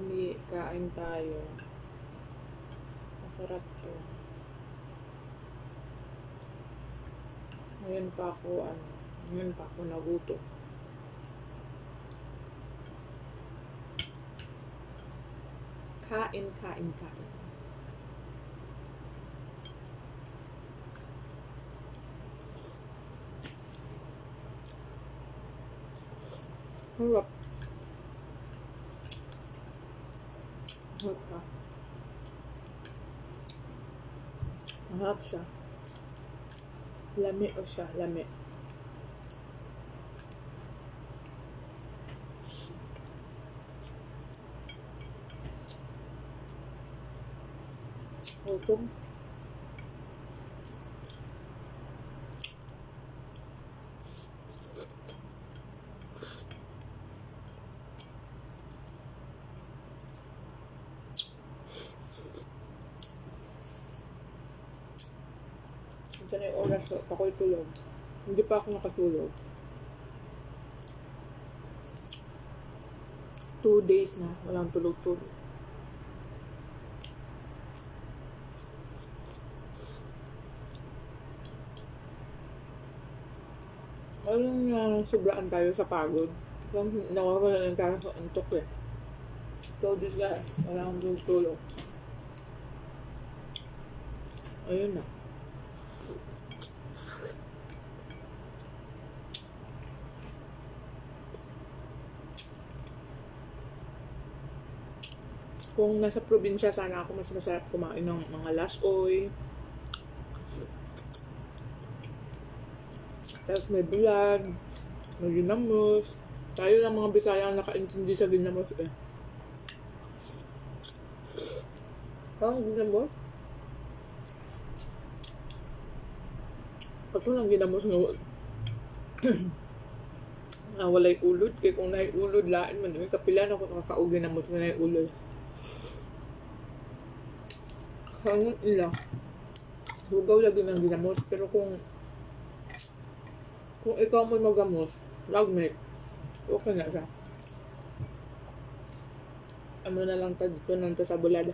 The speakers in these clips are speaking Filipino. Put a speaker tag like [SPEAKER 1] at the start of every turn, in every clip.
[SPEAKER 1] Dali, kain tayo. Masarap to. Ngayon pa ako nagutom. Kain. Harap. Harap siya. Lami o siya, lami. Gutom. Ito na yung oras ko. Ako'y tulog. Hindi pa ako nakatulog. 2 days na. Walang tulog-tulog. Alam niyo, sobraan tayo sa pagod. Kung nawawala lang tayo sa antok eh. So, this guy, wala akong tulog-tulog. Ayun na. Kung nasa probinsya, sana ako mas masarap kumain ng mga lasoy. Tapos may bulag, may ginamos. Tayo lang mga Bisaya ang nakaintindi sa ginamos eh. Ang ginamos? Ito lang ginamos nga walay ulod. Kaya kung naay ulod, lain man. May kapilan ako nakakaugin na mo na naay ulod. Hanggang ilang. Hugaw lagi ng ginamos. Pero kung ikaw mo magamos, lagmit, okay na siya. Ano na lang ta dito nang sa bulada.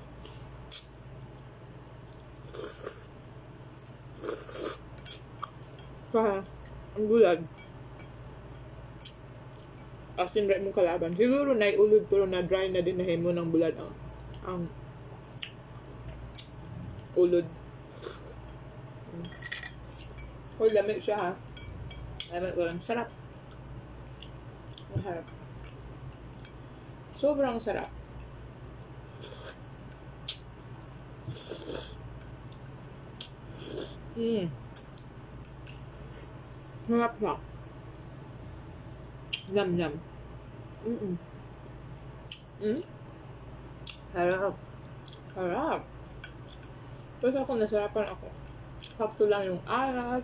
[SPEAKER 1] Ang bulad. Asin right mong kalaban. Siguro naiulod pero na dry na din na mo ng bulad ang ulod. Hoy, lamig siya ha. Walang sarap. Maharap. Sobrang sarap. Harap siya. Yum. Harap. Tapos ako nasarapan ako. Sakto lang yung alat.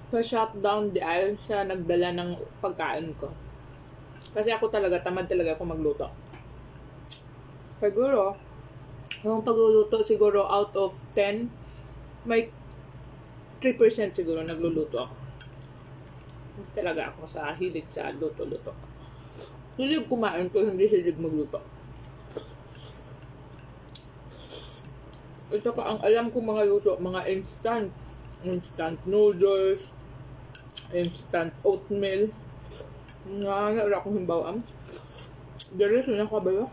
[SPEAKER 1] Pa-shutdown di ayon siya nagdala ng pagkain ko. Kasi ako talaga, tamad talaga ako magluto. Siguro, yung pagluluto siguro out of 10, may 3% siguro nagluluto ako. Hindi talaga ako sa hilig sa luto-luto. Hilig kumain ko, hindi hilig magluto. Ito ka, ang alam ko mga luto, mga instant noodles, instant oatmeal. Wala akong himbawaan. Dali, sino ka ba yun?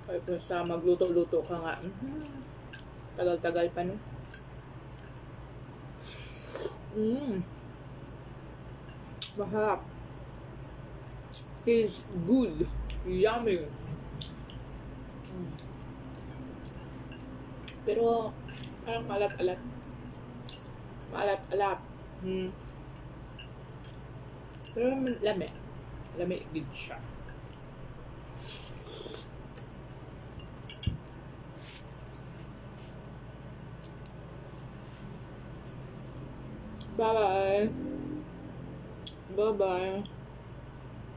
[SPEAKER 1] Kaya kung sa magluto-luto ka nga, tagal-tagal pa no? Mahap. Tastes good. Yummy. Pero, parang malat-alat. Pero lami. Lami din siya. Bye-bye.